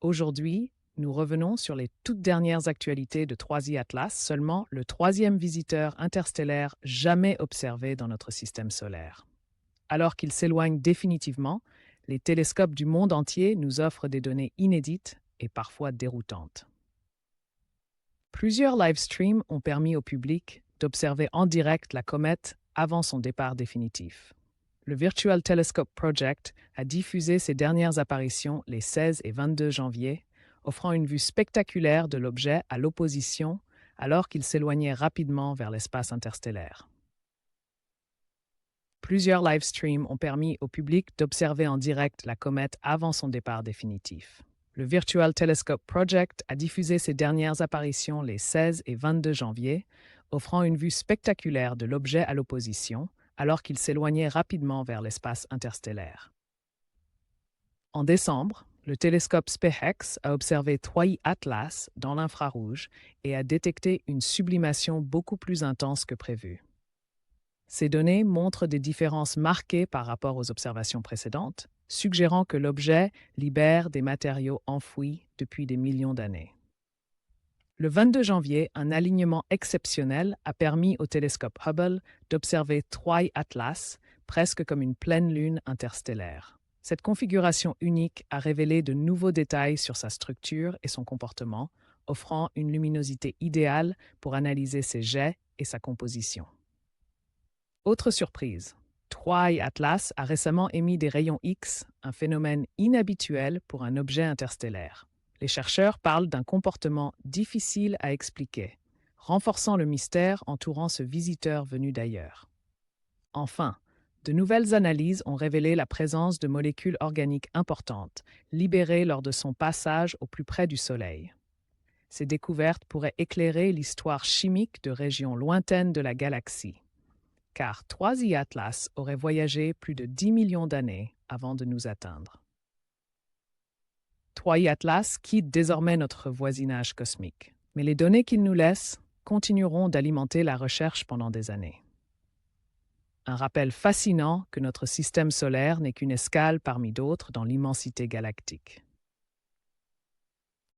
Aujourd'hui, nous revenons sur les toutes dernières actualités de 3i Atlas, seulement le troisième visiteur interstellaire jamais observé dans notre système solaire. Alors qu'il s'éloigne définitivement, les télescopes du monde entier nous offrent des données inédites et parfois déroutantes. Plusieurs live streams ont permis au public d'observer en direct la comète avant son départ définitif. Le Virtual Telescope Project a diffusé ses dernières apparitions les 16 et 22 janvier, offrant une vue spectaculaire de l'objet à l'opposition alors qu'il s'éloignait rapidement vers l'espace interstellaire. Plusieurs live streams ont permis au public d'observer en direct la comète avant son départ définitif. Le Virtual Telescope Project a diffusé ses dernières apparitions les 16 et 22 janvier, offrant une vue spectaculaire de l'objet à l'opposition, alors qu'il s'éloignait rapidement vers l'espace interstellaire. En décembre, le télescope SpaceX a observé 3i Atlas dans l'infrarouge et a détecté une sublimation beaucoup plus intense que prévu. Ces données montrent des différences marquées par rapport aux observations précédentes, suggérant que l'objet libère des matériaux enfouis depuis des millions d'années. Le 22 janvier, un alignement exceptionnel a permis au télescope Hubble d'observer 3i Atlas, presque comme une pleine lune interstellaire. Cette configuration unique a révélé de nouveaux détails sur sa structure et son comportement, offrant une luminosité idéale pour analyser ses jets et sa composition. Autre surprise, 3i Atlas a récemment émis des rayons X, un phénomène inhabituel pour un objet interstellaire. Les chercheurs parlent d'un comportement difficile à expliquer, renforçant le mystère entourant ce visiteur venu d'ailleurs. Enfin, de nouvelles analyses ont révélé la présence de molécules organiques importantes, libérées lors de son passage au plus près du Soleil. Ces découvertes pourraient éclairer l'histoire chimique de régions lointaines de la galaxie, car 3i Atlas aurait voyagé plus de 10 millions d'années avant de nous atteindre. 3i Atlas quitte désormais notre voisinage cosmique, mais les données qu'il nous laisse continueront d'alimenter la recherche pendant des années. Un rappel fascinant que notre système solaire n'est qu'une escale parmi d'autres dans l'immensité galactique.